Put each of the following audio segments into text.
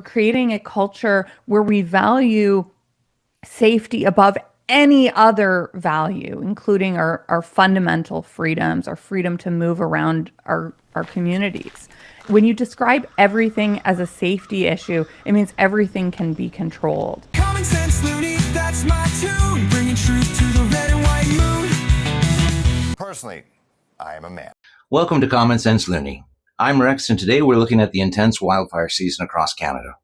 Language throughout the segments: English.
creating a culture where we value safety above any other value, including our fundamental freedoms, our freedom to move around our communities. When you describe everything as a safety issue, it means everything can be controlled. Common sense loony, that's my tune, bringing truth to the red and white moon. Personally, I am a man. Welcome to Common Sense Looney. I'm Rex, and today we're looking at the intense wildfire season across Canada.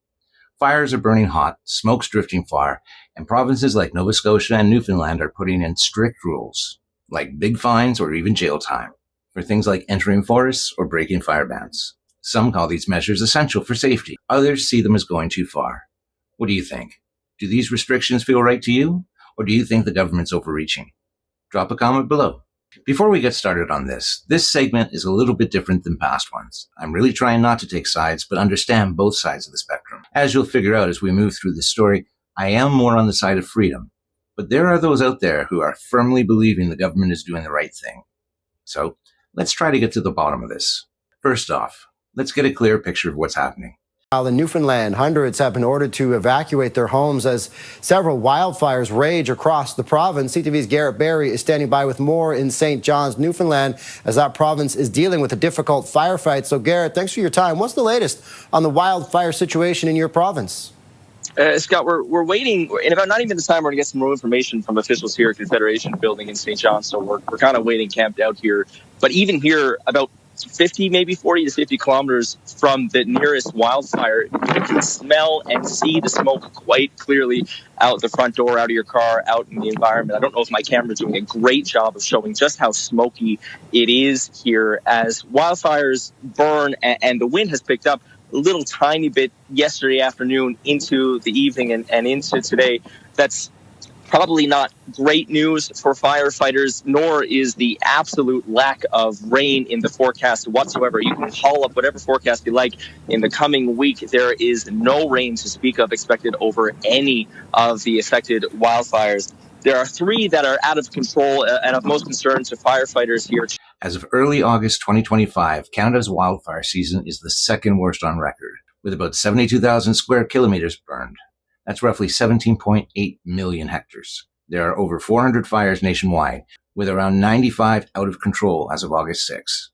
Fires are burning hot, smoke's drifting far, and provinces like Nova Scotia and Newfoundland are putting in strict rules, like big fines or even jail time, for things like entering forests or breaking fire bans. Some call these measures essential for safety. Others see them as going too far. What do you think? Do these restrictions feel right to you, or do you think the government's overreaching? Drop a comment below. Before we get started on this segment is a little bit different than past ones. I'm really trying not to take sides, but understand both sides of the spectrum. As you'll figure out as we move through this story, I am more on the side of freedom. But there are those out there who are firmly believing the government is doing the right thing. So let's try to get to the bottom of this. First off, let's get a clear picture of what's happening. In Newfoundland, hundreds have been ordered to evacuate their homes as several wildfires rage across the province. CTV's Garrett Barry is standing by with more in St. John's, Newfoundland, as that province is dealing with a difficult firefight. So, Garrett, thanks for your time. What's the latest on the wildfire situation in your province? Scott, we're waiting. In about not even this time, we're going to get some more information from officials here at Confederation Building in St. John's. So we're kind of waiting, camped out here. But even here, about 50, maybe 40 to 50 kilometers from the nearest wildfire, you can smell and see the smoke quite clearly out the front door, out of your car, out in the environment. I don't know if my camera's doing a great job of showing just how smoky it is here as wildfires burn, and the wind has picked up a little tiny bit yesterday afternoon into the evening and into today. That's probably not great news for firefighters, nor is the absolute lack of rain in the forecast whatsoever. You can haul up whatever forecast you like. In the coming week, there is no rain to speak of expected over any of the affected wildfires. There are three that are out of control and of most concern to firefighters here. As of early August 2025, Canada's wildfire season is the second worst on record, with about 72,000 square kilometers burned. That's roughly 17.8 million hectares. There are over 400 fires nationwide, with around 95 out of control as of August 6.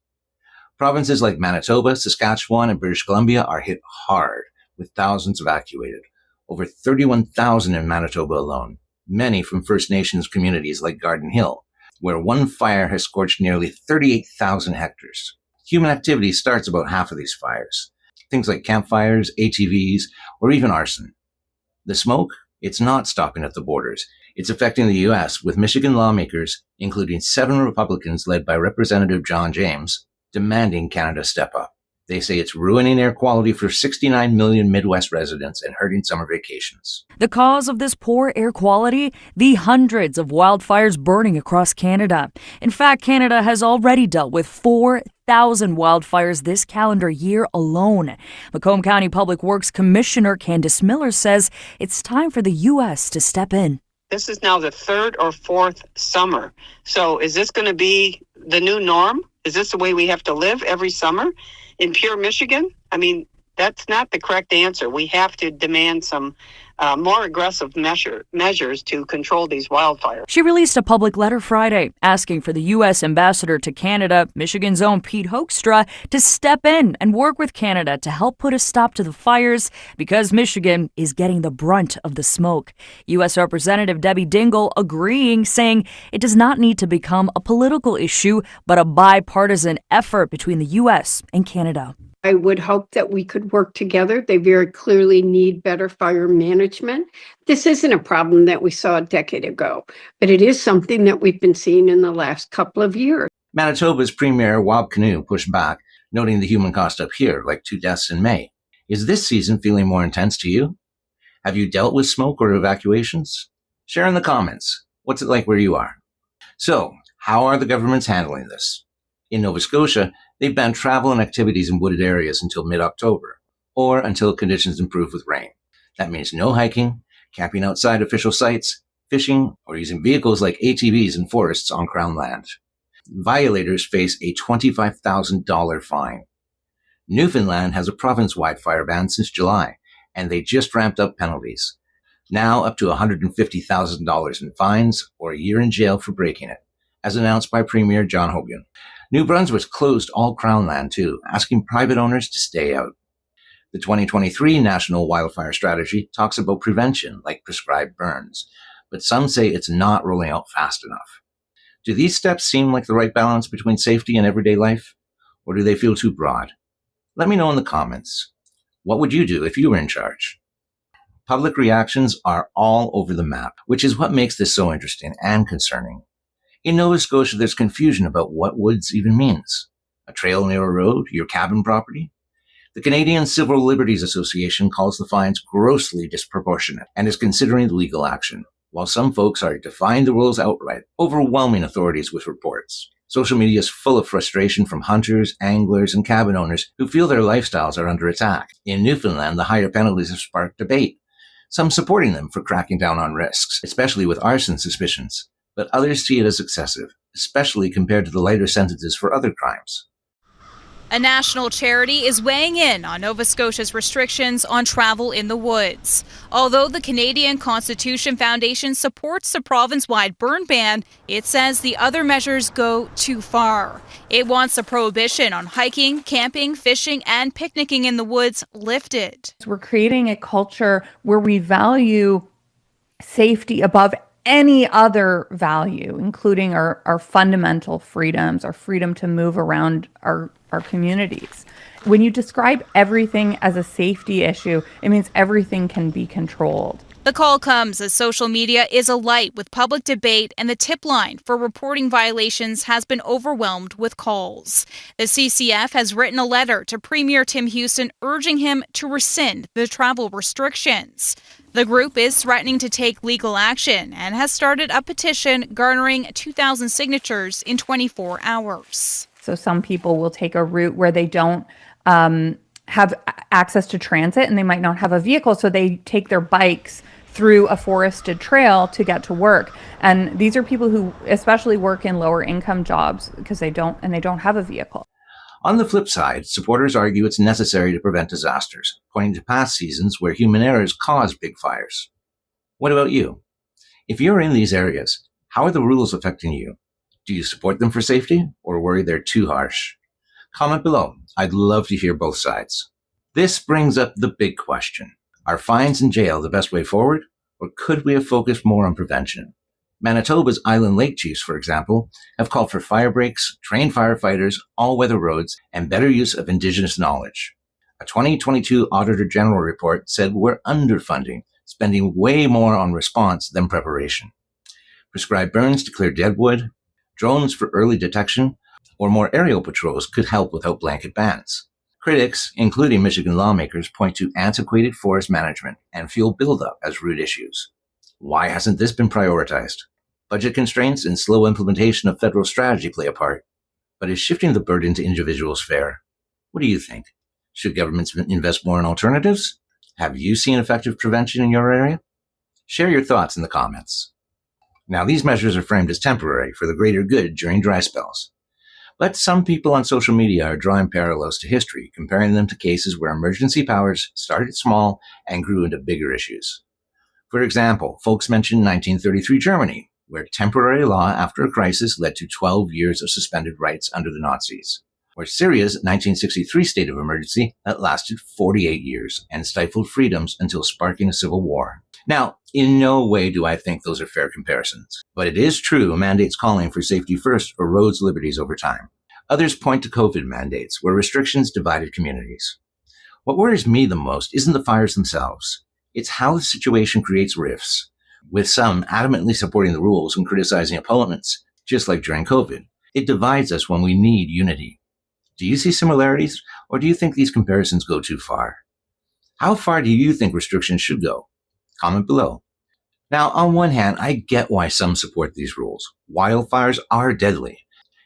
Provinces like Manitoba, Saskatchewan, and British Columbia are hit hard, with thousands evacuated. Over 31,000 in Manitoba alone, many from First Nations communities like Garden Hill, where one fire has scorched nearly 38,000 hectares. Human activity starts about half of these fires. Things like campfires, ATVs, or even arson. The smoke, it's not stopping at the borders. It's affecting the U.S., with Michigan lawmakers, including 7 Republicans led by Representative John James, demanding Canada step up. They say it's ruining air quality for 69 million Midwest residents and hurting summer vacations. The cause of this poor air quality? The hundreds of wildfires burning across Canada. In fact, Canada has already dealt with 4,000 wildfires this calendar year alone. Macomb County Public Works Commissioner Candice Miller says it's time for the U.S. to step in. This is now the third or fourth summer. So is this going to be the new norm? Is this the way we have to live every summer in pure Michigan? I mean, that's not the correct answer. We have to demand some more aggressive measures to control these wildfires. She released a public letter Friday asking for the U.S. ambassador to Canada, Michigan's own Pete Hoekstra, to step in and work with Canada to help put a stop to the fires because Michigan is getting the brunt of the smoke. U.S. Representative Debbie Dingell agreeing, saying it does not need to become a political issue, but a bipartisan effort between the U.S. and Canada. I would hope that we could work together. They very clearly need better fire management. This isn't a problem that we saw a decade ago, but it is something that we've been seeing in the last couple of years. Manitoba's Premier Wab Kinew pushed back, noting the human cost up here, like 2 deaths in May. Is this season feeling more intense to you? Have you dealt with smoke or evacuations? Share in the comments. What's it like where you are? So, how are the governments handling this? In Nova Scotia, they've banned travel and activities in wooded areas until mid-October, or until conditions improve with rain. That means no hiking, camping outside official sites, fishing, or using vehicles like ATVs in forests on Crown land. Violators face a $25,000 fine. Newfoundland has a province-wide fire ban since July, and they just ramped up penalties. Now up to $150,000 in fines or a year in jail for breaking it, as announced by Premier John Hogan. New Brunswick closed all Crown land too, asking private owners to stay out. The 2023 National Wildfire Strategy talks about prevention, like prescribed burns, but some say it's not rolling out fast enough. Do these steps seem like the right balance between safety and everyday life, or do they feel too broad? Let me know in the comments. What would you do if you were in charge? Public reactions are all over the map, which is what makes this so interesting and concerning. In Nova Scotia, there's confusion about what woods even means. A trail near a road, your cabin property? The Canadian Civil Liberties Association calls the fines grossly disproportionate and is considering legal action, while some folks are defying the rules outright, overwhelming authorities with reports. Social media is full of frustration from hunters, anglers, and cabin owners who feel their lifestyles are under attack. In Newfoundland, the higher penalties have sparked debate, some supporting them for cracking down on risks, especially with arson suspicions, but others see it as excessive, especially compared to the lighter sentences for other crimes. A national charity is weighing in on Nova Scotia's restrictions on travel in the woods. Although the Canadian Constitution Foundation supports the province-wide burn ban, it says the other measures go too far. It wants the prohibition on hiking, camping, fishing, and picnicking in the woods lifted. We're creating a culture where we value safety above any other value, including our fundamental freedoms, our freedom to move around our communities. When you describe everything as a safety issue, it means everything can be controlled. The call comes as social media is alight with public debate, and the tip line for reporting violations has been overwhelmed with calls. The CCF has written a letter to Premier Tim Houston urging him to rescind the travel restrictions. The group is threatening to take legal action and has started a petition garnering 2,000 signatures in 24 hours. So some people will take a route where they don't have access to transit and they might not have a vehicle, so they take their bikes through a forested trail to get to work. And these are people who especially work in lower income jobs because they don't have a vehicle. On the flip side, supporters argue it's necessary to prevent disasters, pointing to past seasons where human errors caused big fires. What about you? If you're in these areas, how are the rules affecting you? Do you support them for safety or worry they're too harsh? Comment below. I'd love to hear both sides. This brings up the big question. Are fines and jail the best way forward, or could we have focused more on prevention? Manitoba's Island Lake Chiefs, for example, have called for fire breaks, trained firefighters, all-weather roads, and better use of Indigenous knowledge. A 2022 Auditor General report said we're underfunding, spending way more on response than preparation. Prescribed burns to clear deadwood, drones for early detection, or more aerial patrols could help without blanket bans. Critics, including Michigan lawmakers, point to antiquated forest management and fuel buildup as root issues. Why hasn't this been prioritized? Budget constraints and slow implementation of federal strategy play a part. But is shifting the burden to individuals fair? What do you think? Should governments invest more in alternatives? Have you seen effective prevention in your area? Share your thoughts in the comments. Now, these measures are framed as temporary for the greater good during dry spells. But some people on social media are drawing parallels to history, comparing them to cases where emergency powers started small and grew into bigger issues. For example, folks mentioned 1933 Germany, where temporary law after a crisis led to 12 years of suspended rights under the Nazis. Or Syria's 1963 state of emergency that lasted 48 years and stifled freedoms until sparking a civil war. Now, in no way do I think those are fair comparisons, but it is true mandates calling for safety first erodes liberties over time. Others point to COVID mandates, where restrictions divided communities. What worries me the most isn't the fires themselves. It's how the situation creates rifts, with some adamantly supporting the rules and criticizing opponents, just like during COVID. It divides us when we need unity. Do you see similarities, or do you think these comparisons go too far? How far do you think restrictions should go? Comment below. Now, on one hand, I get why some support these rules. Wildfires are deadly,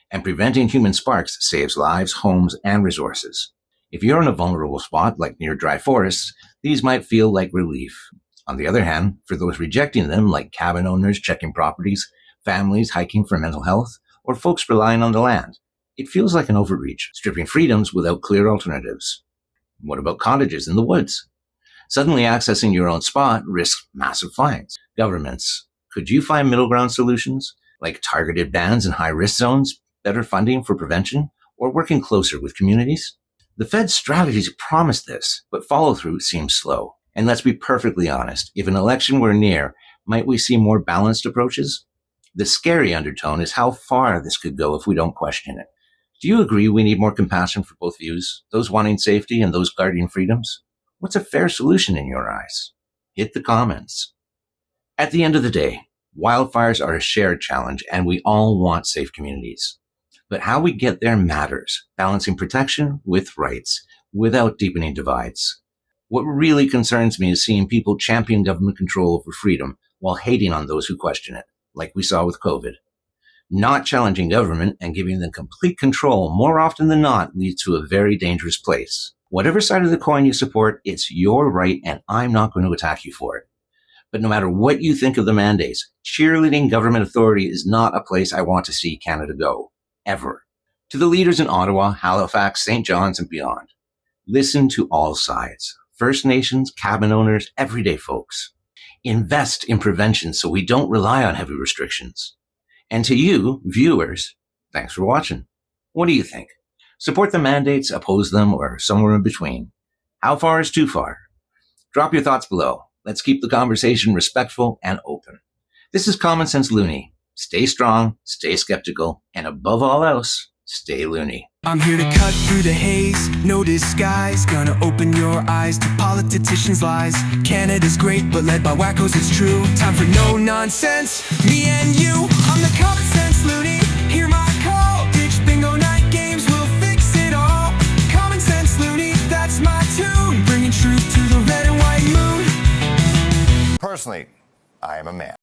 and preventing human sparks saves lives, homes, and resources. If you're in a vulnerable spot, like near dry forests, these might feel like relief. On the other hand, for those rejecting them, like cabin owners checking properties, families hiking for mental health, or folks relying on the land, it feels like an overreach, stripping freedoms without clear alternatives. What about cottages in the woods? Suddenly accessing your own spot risks massive fines. Governments, could you find middle ground solutions, like targeted bans in high-risk zones, better funding for prevention, or working closer with communities? The Fed's strategies promise this, but follow-through seems slow. And let's be perfectly honest, if an election were near, might we see more balanced approaches? The scary undertone is how far this could go if we don't question it. Do you agree we need more compassion for both views, those wanting safety and those guarding freedoms? What's a fair solution in your eyes? Hit the comments. At the end of the day, wildfires are a shared challenge and we all want safe communities. But how we get there matters, balancing protection with rights, without deepening divides. What really concerns me is seeing people champion government control over freedom while hating on those who question it, like we saw with COVID. Not challenging government and giving them complete control more often than not leads to a very dangerous place. Whatever side of the coin you support, it's your right and I'm not going to attack you for it. But no matter what you think of the mandates, cheerleading government authority is not a place I want to see Canada go. Ever. To the leaders in Ottawa, Halifax, St. John's, and beyond, listen to all sides. First Nations, cabin owners, everyday folks. Invest in prevention so we don't rely on heavy restrictions. And to you, viewers, thanks for watching. What do you think? Support the mandates, oppose them, or somewhere in between? How far is too far? Drop your thoughts below. Let's keep the conversation respectful and open. This is CommonSenseLoonie. Stay strong, stay skeptical, and above all else, stay loony. I'm here to cut through the haze, no disguise. Gonna open your eyes to politicians' lies. Canada's great, but led by wackos, it's true. Time for no nonsense, me and you. I'm the CommonSenseLoonie, hear my call. Ditch bingo night games, we'll fix it all. CommonSenseLoonie, that's my tune. Bringing truth to the red and white moon. Personally, I am a man.